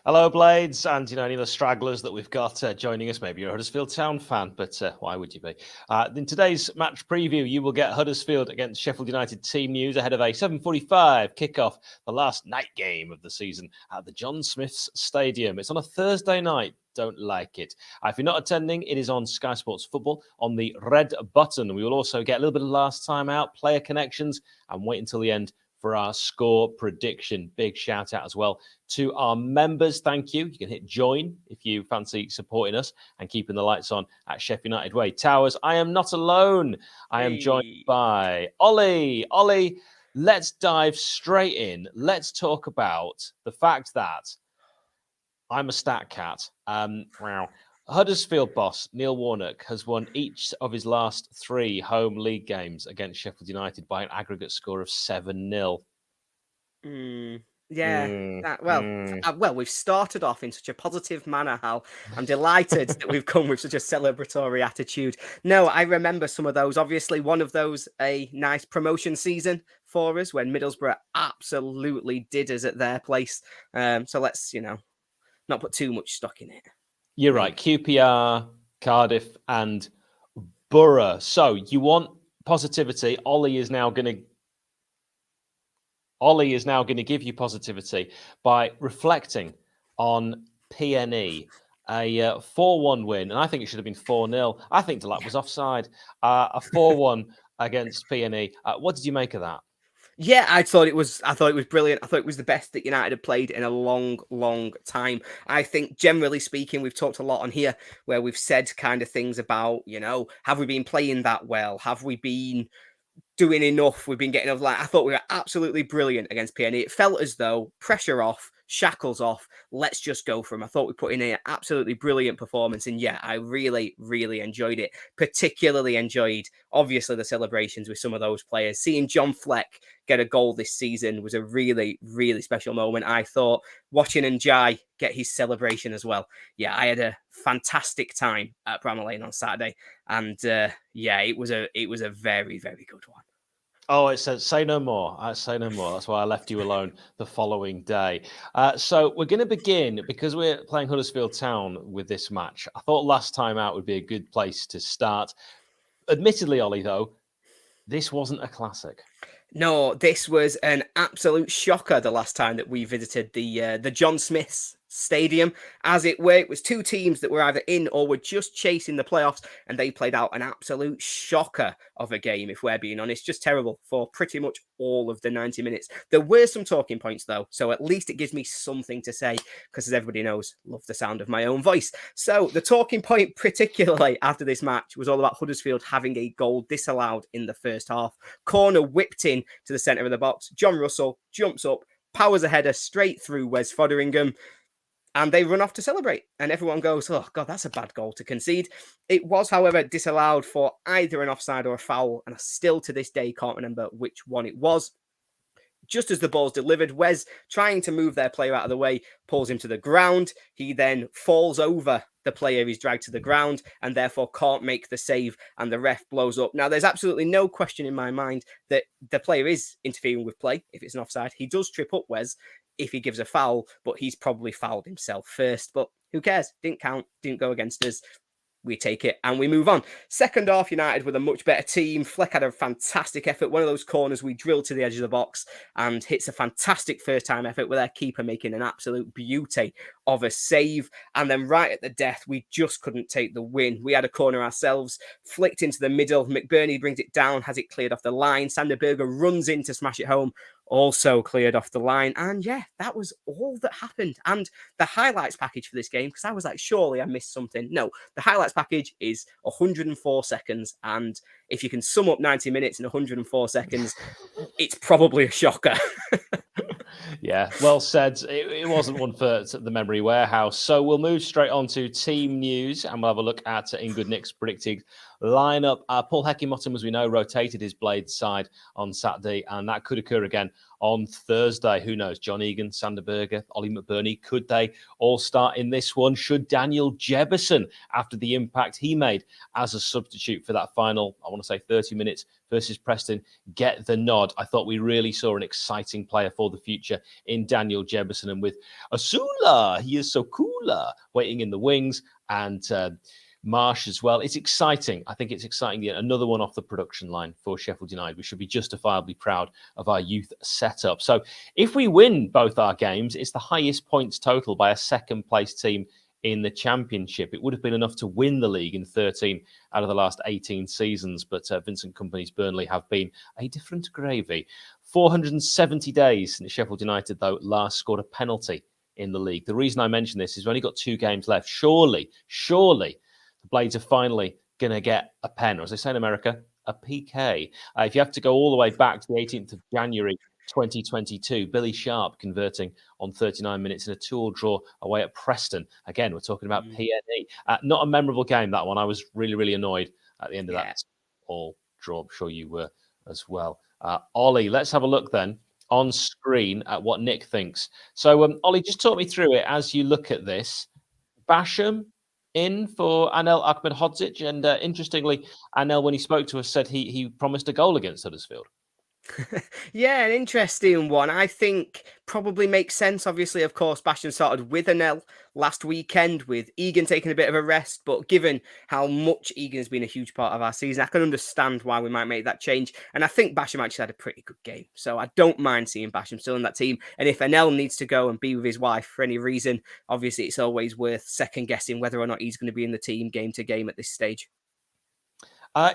Hello, Blades, and any of the stragglers that we've got joining us. Maybe you're a Huddersfield Town fan, but why would you be? In today's match preview, you will get Huddersfield against Sheffield United team news ahead of a 7:45 kickoff, the last night game of the season at the John Smith's Stadium. It's on a Thursday night. Don't like it. If you're not attending, it is on Sky Sports Football on the red button. We will also get a little bit of last time out, player connections, and wait until the end for our score prediction. Big shout out as well to our members. Thank you. You can hit join if you fancy supporting us and keeping the lights on at Sheffield United Way. Towers, I am not alone. I am joined by Ollie. Ollie, let's dive straight in. Let's talk about the fact that I'm a stat cat. Wow. Huddersfield boss Neil Warnock has won each of his last 3 home league games against Sheffield United by an aggregate score of 7-0. Well, we've started off in such a positive manner, Hal. I'm delighted that we've come with such a celebratory attitude. No, I remember some of those. Obviously, one of those, a nice promotion season for us when Middlesbrough absolutely did us at their place. So let's, not put too much stock in it. You're right. QPR, Cardiff, and Borough. So you want positivity. Ollie is now going to give you positivity by reflecting on PNE. A 4-1 win, and I think it should have been 4-0. I think Delap was offside. A 4-1 against PNE. What did you make of that? Yeah, I thought it was brilliant. I thought it was the best that United had played in a long, long time. I think, generally speaking, we've talked a lot on here where we've said kind of things about, have we been playing that well? Have we been doing enough? We've been getting off. I thought we were absolutely brilliant against PNE. It felt as though pressure off, shackles off. Let's just go for them. I thought we put in an absolutely brilliant performance, and yeah, I really, really enjoyed it. Particularly enjoyed, obviously, the celebrations with some of those players. Seeing John Fleck get a goal this season was a really, really special moment. I thought watching Njai get his celebration as well. Yeah, I had a fantastic time at Bramall Lane on Saturday, and it was a very, very good one. Oh, it says, say no more. Say no more. That's why I left you alone the following day. So we're going to begin, because we're playing Huddersfield Town with this match. I thought last time out would be a good place to start. Admittedly, Ollie, though, this wasn't a classic. No, this was an absolute shocker the last time that we visited the John Smith's Stadium. As it were, it was 2 teams that were either in or were just chasing the playoffs, and they played out an absolute shocker of a game, if we're being honest. Just terrible for pretty much all of the 90 minutes. There were some talking points, though, so at least it gives me something to say, because as everybody knows, love the sound of my own voice. So the talking point, particularly after this match, was all about Huddersfield having a goal disallowed in the first half. Corner whipped in to the centre of the box. John Russell jumps up, powers a header straight through Wes Fotheringham, and they run off to celebrate. And everyone goes, oh, God, that's a bad goal to concede. It was, however, disallowed for either an offside or a foul, and I still to this day can't remember which one it was. Just as the ball's delivered, Wes, trying to move their player out of the way, pulls him to the ground. He then falls over the player he's dragged to the ground and therefore can't make the save, and the ref blows up. Now, there's absolutely no question in my mind that the player is interfering with play if it's an offside. He does trip up Wes if he gives a foul, but he's probably fouled himself first. But who cares? Didn't count, didn't go against us. We take it and we move on. Second half, United with a much better team. Fleck had a fantastic effort. One of those corners we drilled to the edge of the box and hits a fantastic first time effort with our keeper making an absolute beauty of a save. And then right at the death, we just couldn't take the win. We had a corner ourselves, flicked into the middle. McBurney brings it down, has it cleared off the line. Sander Berger runs in to smash it home, also cleared off the line. And yeah, that was all that happened. And the highlights package for this game, because I was like, surely I missed something. No, the highlights package is 104 seconds. And if you can sum up 90 minutes in 104 seconds, it's probably a shocker. Yeah, well said. It wasn't one for the memory warehouse. So we'll move straight on to team news, and we'll have a look at In Good Nick's predicted lineup. Paul Heckingbottom, as we know, rotated his Blades side on Saturday, and that could occur again on Thursday. Who knows? John Egan, Sander Berge, Ollie McBurney, could they all start in this one? Should Daniel Jebbison, after the impact he made as a substitute for that final, I want to say 30 minutes versus Preston, get the nod? I thought we really saw an exciting player for the future in Daniel Jebbison. And with Asula, he is so cooler, waiting in the wings, and Marsh as well. It's exciting. I think it's exciting. Another one off the production line for Sheffield United. We should be justifiably proud of our youth setup. So if we win both our games, it's the highest points total by a second place team in the Championship. It would have been enough to win the league in 13 out of the last 18 seasons, but Vincent Kompany's Burnley have been a different gravy. 470 days since Sheffield United, though, last scored a penalty in the league. The reason I mention this is we've only got 2 games left. Surely, the Blades are finally going to get a pen, or as they say in America, a PK. If you have to go all the way back to the 18th of January 2022, Billy Sharp converting on 39 minutes in a 2-2 draw away at Preston. Again, we're talking about PNE. Not a memorable game, that one. I was really, really annoyed at the end of that all draw. I'm sure you were as well. Ollie, let's have a look then on screen at what Nick thinks. So, Ollie, just talk me through it as you look at this. Basham in for Anel Ahmedhodzic, and interestingly, Anel, when he spoke to us, said he promised a goal against Huddersfield. Yeah, an interesting one. I think probably makes sense. Obviously, of course, Basham started with Anel last weekend, with Egan taking a bit of a rest. But given how much Egan has been a huge part of our season, I can understand why we might make that change. And I think Basham actually had a pretty good game. So I don't mind seeing Basham still in that team. And if Anel needs to go and be with his wife for any reason, obviously it's always worth second guessing whether or not he's going to be in the team game to game at this stage.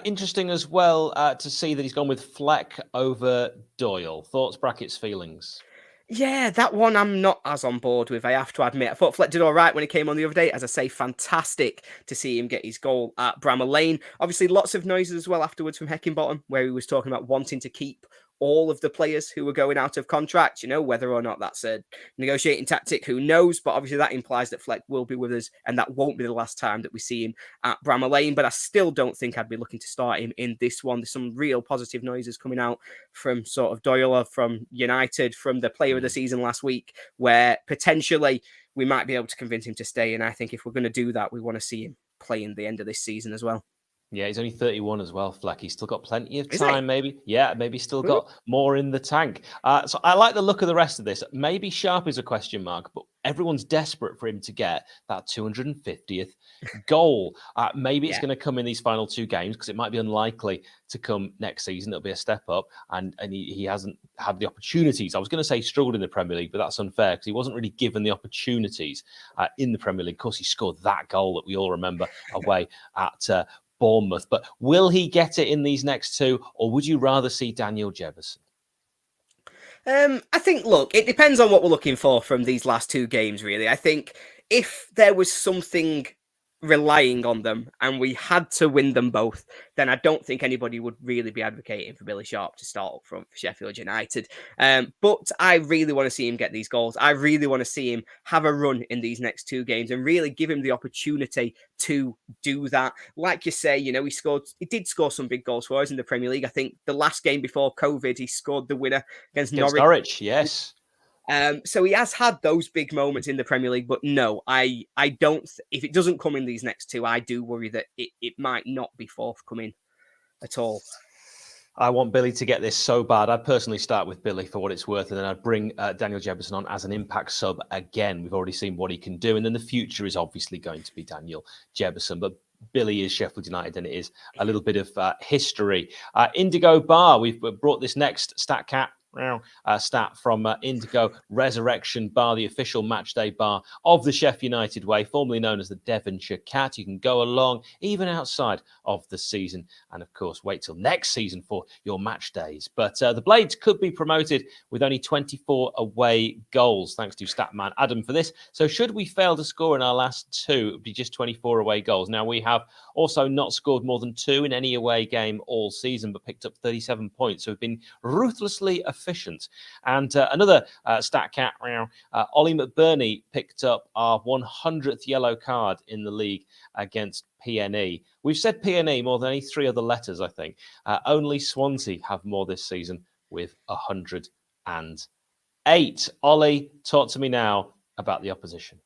Interesting as well to see that he's gone with Fleck over Doyle. Thoughts, brackets, feelings? Yeah, that one I'm not as on board with, I have to admit. I thought Fleck did all right when he came on the other day. As I say, fantastic to see him get his goal at Bramall Lane. Obviously, lots of noises as well afterwards from Heckingbottom, where he was talking about wanting to keep all of the players who were going out of contract. You know, whether or not that's a negotiating tactic, who knows? But obviously that implies that Fleck will be with us, and that won't be the last time that we see him at Bramall Lane. But I still don't think I'd be looking to start him in this one. There's some real positive noises coming out from sort of Doyle, or from United, from the player of the season last week, where potentially we might be able to convince him to stay. And I think if we're going to do that, we want to see him playing the end of this season as well. Yeah, he's only 31 as well, Fleck. He's still got plenty of time, maybe. Yeah, maybe still Hmm. got more in the tank. So I like the look of the rest of this. Maybe Sharp is a question mark, but everyone's desperate for him to get that 250th goal. Maybe it's going to come in these final 2 games, because it might be unlikely to come next season. It'll be a step up, and he hasn't had the opportunities. I was going to say struggled in the Premier League, but that's unfair, because he wasn't really given the opportunities in the Premier League. Of course, he scored that goal that we all remember away at Bournemouth. But will he get it in these next 2, or would you rather see Daniel Jebbison? I think, look, it depends on what we're looking for from these last 2 games, really. I think if there was something relying on them and we had to win them both, then I don't think anybody would really be advocating for Billy Sharp to start up front for Sheffield United. But I really want to see him get these goals. I really want to see him have a run in these next 2 games and really give him the opportunity to do that. Like you say, you know, he did score some big goals for us in the Premier League. I think the last game before COVID, he scored the winner against Norwich. Yes. So he has had those big moments in the Premier League, but no, I don't. If it doesn't come in these next 2, I do worry that it might not be forthcoming at all. I want Billy to get this so bad. I'd personally start with Billy for what it's worth, and then I'd bring Daniel Jebbison on as an impact sub again. We've already seen what he can do, and then the future is obviously going to be Daniel Jebbison, but Billy is Sheffield United, and it is a little bit of history. Indigo Bar, we've brought this next StatCat stat from Indigo Resurrection Bar, the official matchday bar of the Sheffield United way, formerly known as the Devonshire Cat. You can go along even outside of the season, and of course wait till next season for your match days. But the Blades could be promoted with only 24 away goals, thanks to Statman Adam for this. So should we fail to score in our last 2, it would be just 24 away goals. Now, we have also not scored more than 2 in any away game all season, but picked up 37 points. So we've been ruthlessly efficient. And another StatCat, Ollie McBurney picked up our 100th yellow card in the league against PNE. We've said PNE more than any 3 other letters, I think. Only Swansea have more this season with 100 Ollie, talk to me now about the opposition.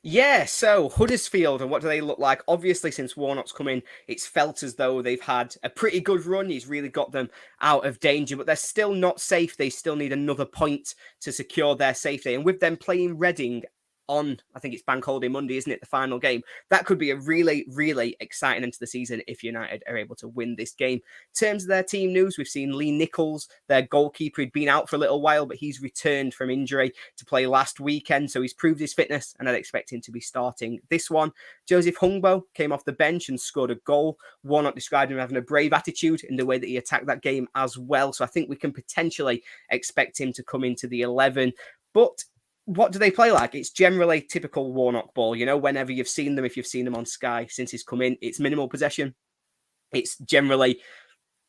Yeah, so Huddersfield, and what do they look like? Obviously, since Warnock's come in, it's felt as though they've had a pretty good run. He's really got them out of danger, but they're still not safe. They still need another point to secure their safety. And with them playing Reading on, I think it's Bank Holiday Monday, isn't it? The final game. That could be a really, really exciting end to the season if United are able to win this game. In terms of their team news, we've seen Lee Nichols, their goalkeeper, who'd been out for a little while, but he's returned from injury to play last weekend. So he's proved his fitness, and I'd expect him to be starting this one. Joseph Hungbo came off the bench and scored a goal. Warnock described him having a brave attitude in the way that he attacked that game as well. So I think we can potentially expect him to come into the 11. But what do they play like? It's generally typical Warnock ball. You know, whenever you've seen them, if you've seen them on Sky since he's come in, it's minimal possession. It's generally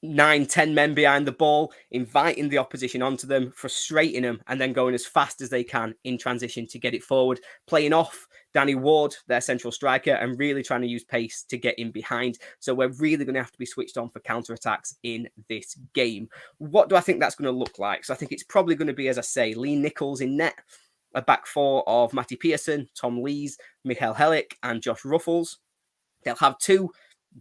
9-10 men behind the ball, inviting the opposition onto them, frustrating them, and then going as fast as they can in transition to get it forward, playing off Danny Ward, their central striker, and really trying to use pace to get in behind. So we're really going to have to be switched on for counter-attacks in this game. What do I think that's going to look like? So I think it's probably going to be, as I say, Lee Nichols in net, a back four of Matty Pearson, Tom Lees, Michael Hellick, and Josh Ruffles. They'll have two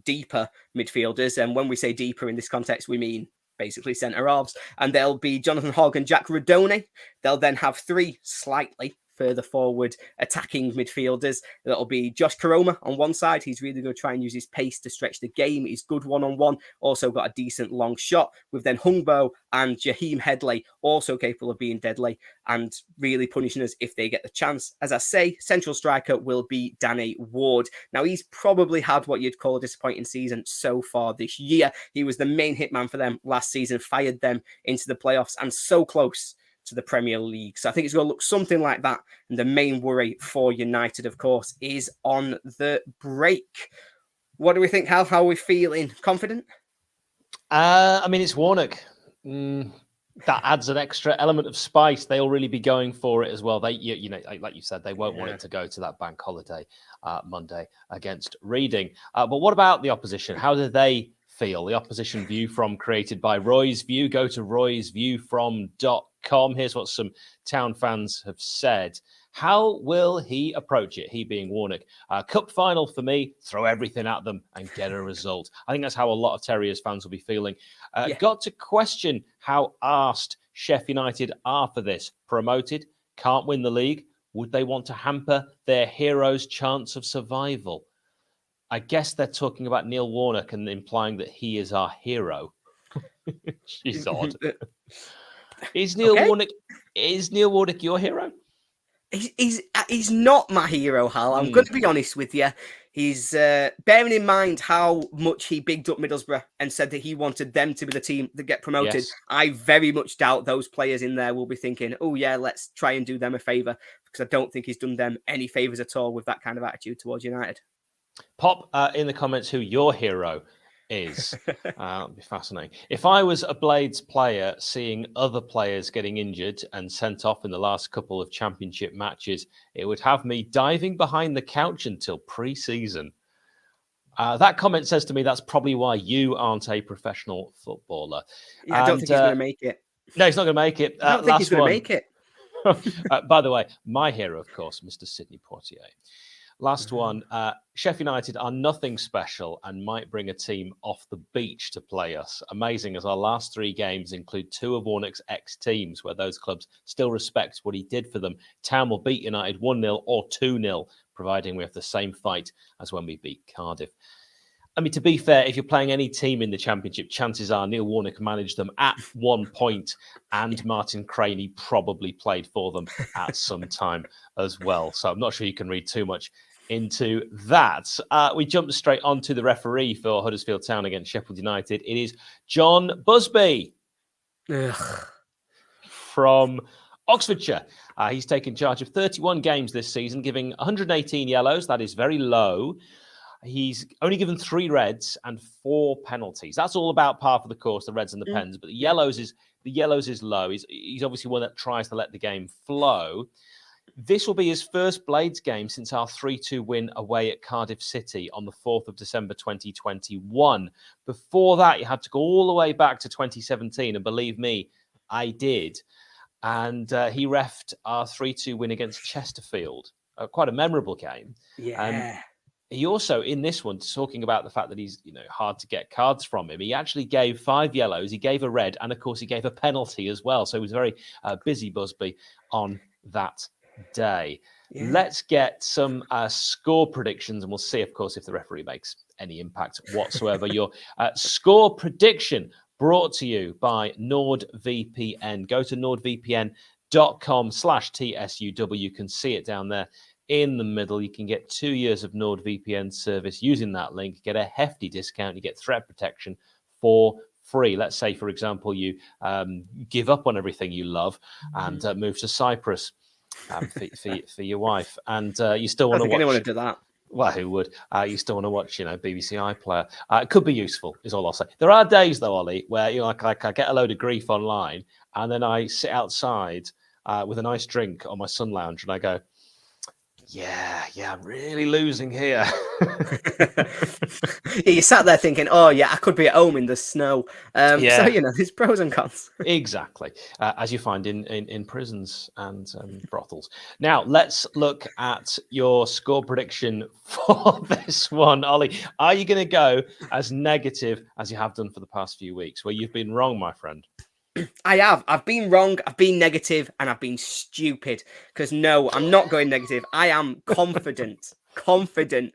deeper midfielders, and when we say deeper in this context, we mean basically centre-halves, and there'll be Jonathan Hogg and Jack Rodoni. They'll then have three slightly further forward attacking midfielders. That'll be Josh Koroma on one side. He's really going to try and use his pace to stretch the game. He's good one-on-one, also got a decent long shot, with then Hungbo and Jaheim Headley also capable of being deadly and really punishing us if they get the chance. As I say, central striker will be Danny Ward. Now, he's probably had what you'd call a disappointing season so far this year. He was the main hitman for them last season, fired them into the playoffs, and so close to the Premier League. So I think it's going to look something like that. And the main worry for United, of course, is on the break. What do we think, Hal? How are we feeling? Confident? I mean, it's Warnock. That adds an extra element of spice. They'll really be going for it as well. They, you know, like you said, they won't want it to go to that bank holiday Monday against Reading. But what about the opposition? How do they feel? The opposition view from created by Roy's View. Go to roysviewfrom.com. Here's what some Town fans have said. How will he approach it? He being Warnock. Cup final for me, throw everything at them and get a result. I think that's how a lot of Terriers fans will be feeling. Got to question how arsed Sheffield United are for this. Promoted, can't win the league. Would they want to hamper their hero's chance of survival? I guess they're talking about Neil Warnock and implying that he is our hero. She's odd. Is Neil Warnock your hero? He's not my hero, Hal. I'm going to be honest with you. He's bearing in mind how much he bigged up Middlesbrough and said that he wanted them to be the team that get promoted. Yes. I very much doubt those players in there will be thinking, oh yeah, let's try and do them a favour, because I don't think he's done them any favours at all with that kind of attitude towards United. Pop in the comments who your hero is. It'll be fascinating. If I was a Blades player seeing other players getting injured and sent off in the last couple of championship matches, it would have me diving behind the couch until pre-season. That comment says to me that's probably why you aren't a professional footballer. Yeah, I don't think he's going to make it. No, he's not going to make it. I don't think he's going to make it. By the way, my hero, of course, Mr. Sidney Poitier. Last one, Sheffield United are nothing special and might bring a team off the beach to play us. Amazing as our last three games include two of Warnock's ex-teams, where those clubs still respect what he did for them. Town will beat United 1-0 or 2-0, providing we have the same fight as when we beat Cardiff. I mean, to be fair, if you're playing any team in the Championship, chances are Neil Warnock managed them at one point, and Martin Craney probably played for them at some time as well. So I'm not sure you can read too much into that. We jump straight on to the referee for Huddersfield Town against Sheffield United. It is John Busby from Oxfordshire. He's taken charge of 31 games this season, giving 118 yellows. That is very low. He's only given 3 reds and 4 penalties. That's all about par for the course, the reds and the pens. But the yellows is low. He's obviously one that tries to let the game flow. This will be his first Blades game since our 3-2 win away at Cardiff City on the 4th of December 2021. Before that, you had to go all the way back to 2017, and believe me, I did. and he reffed our 3-2 win against Chesterfield. Quite a memorable game. Yeah. He also, in this one, talking about the fact that he's, hard to get cards from him, he actually gave 5 yellows, he gave a red, and of course he gave a penalty as well. So he was very busy Busby on that day. Yeah. Let's get some score predictions, and we'll see, of course, if the referee makes any impact whatsoever. Your score prediction brought to you by NordVPN. Go to nordvpn.com/TSUW. You can see it down there in the middle. You can get 2 years of NordVPN service using that link. Get a hefty discount. You get threat protection for free. Let's say, for example, you give up on everything you love and move to Cyprus for your wife, and you still want to watch. Anyone would do that. Well, who would? You still want to watch, BBC iPlayer. It could be useful, is all I'll say. There are days, though, Ollie, where like I get a load of grief online, and then I sit outside with a nice drink on my sun lounge, and I go, yeah, I'm really losing here. You sat there thinking, oh, yeah, I could be at home in the snow. So, there's pros and cons. Exactly, as you find in prisons and brothels. Now, let's look at your score prediction for this one. Ollie, are you going to go as negative as you have done for the past few weeks, where you've been wrong, my friend? I have. I've been wrong, I've been negative, and I've been stupid. Because no, I'm not going negative. I am confident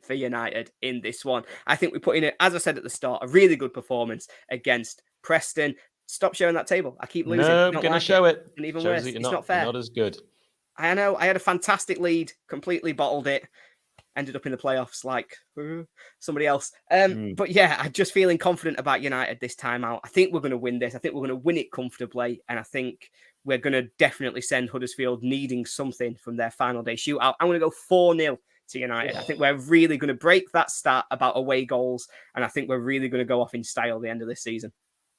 for United in this one. I think we put in, as I said at the start, a really good performance against Preston. Stop showing that table. I keep losing. No, I'm going to show it. And even Shows worse, that it's not fair. Not as good. I know. I had a fantastic lead, completely bottled it. Ended up in the playoffs like somebody else. But yeah, I'm just feeling confident about United this time out. I think we're going to win this. I think we're going to win it comfortably. And I think we're going to definitely send Huddersfield needing something from their final day shootout. I'm going to go 4-0 to United. I think we're really going to break that stat about away goals. And I think we're really going to go off in style at the end of this season.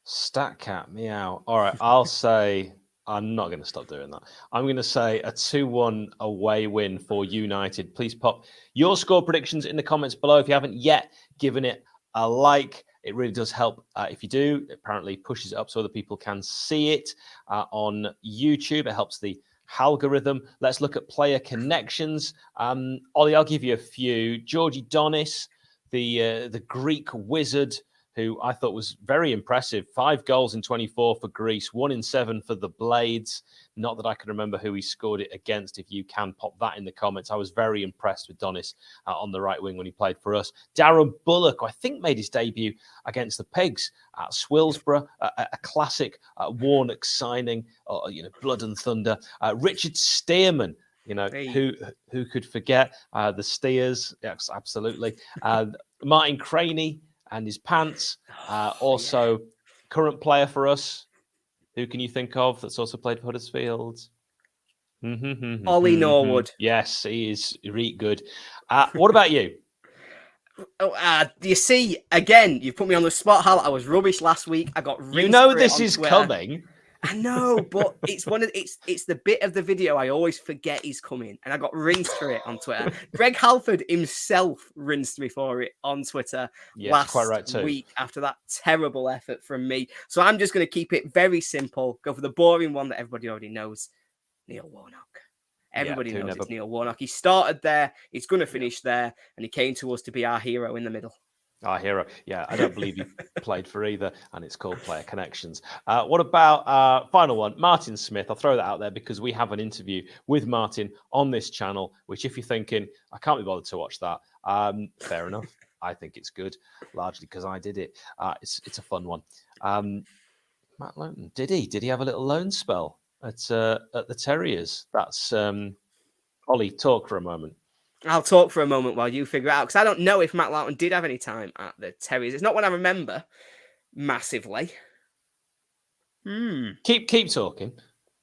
Stat cat, meow. All right, I'll say... I'm not going to stop doing that. I'm going to say a 2-1 away win for United. Please pop your score predictions in the comments below. If you haven't yet given it a like, it really does help. If you do, it apparently pushes it up so other people can see it on YouTube. It helps the algorithm. Let's look at player connections. Ollie, I'll give you a few. Georgie Donis, the Greek wizard, who I thought was very impressive. 5 goals in 24 for Greece, 1 in 7 for the Blades. Not that I can remember who he scored it against. If you can pop that in the comments. I was very impressed with Donis on the right wing when he played for us. Darren Bullock, I think, made his debut against the Pigs at Swilsborough. A classic Warnock signing, blood and thunder. Richard Stearman, who could forget the Steers? Yes, absolutely. Martin Craney and his pants. Current player for us. Who can you think of that's also played for Huddersfield? Ollie Norwood. Yes, he is really good. What about you? Do you see, again, you put me on the spot, Hal. I was rubbish last week. I got rinsed. This is Twitter. Coming. I know, but it's it's the bit of the video I always forget is coming, and I got rinsed for it on Twitter. Greg Halford himself rinsed me for it on Twitter last week after that terrible effort from me. So I'm just going to keep it very simple. Go for the boring one that everybody already knows. Neil Warnock. Everybody knows it's Neil Warnock. He started there. He's going to finish there, and he came to us to be our hero in the middle. Our hero. Yeah, I don't believe he played for either, and it's called Player Connections. What about final one? Martin Smith. I'll throw that out there because we have an interview with Martin on this channel, which if you're thinking, I can't be bothered to watch that, fair enough. I think it's good, largely because I did it. It's a fun one. Matt Lowton, did he have a little loan spell at the Terriers? That's Ollie, talk for a moment. I'll talk for a moment while you figure it out, because I don't know if Matt Lowton did have any time at the Terriers. It's not one I remember massively. Keep talking.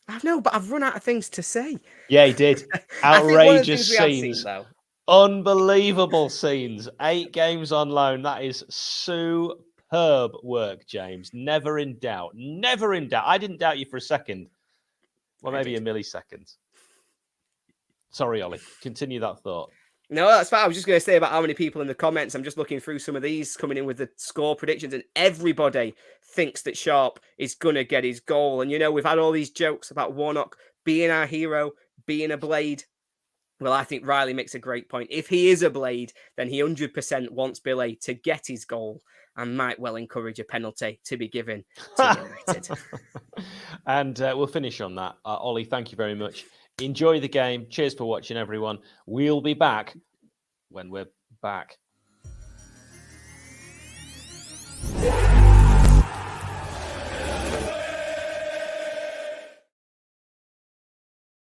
I know, but I've run out of things to say. Yeah, he did. Outrageous scenes. Unbelievable scenes. 8 games on loan. That is superb work, James. Never in doubt. Never in doubt. I didn't doubt you for a second. Well, maybe a millisecond. Sorry, Ollie. Continue that thought. No, that's fine. I was just going to say about how many people in the comments. I'm just looking through some of these coming in with the score predictions, and everybody thinks that Sharp is going to get his goal. And, we've had all these jokes about Warnock being our hero, being a blade. Well, I think Riley makes a great point. If he is a blade, then he 100% wants Billy to get his goal and might well encourage a penalty to be given to United. And we'll finish on that. Ollie, thank you very much. Enjoy the game. Cheers for watching, everyone. We'll be back when we're back.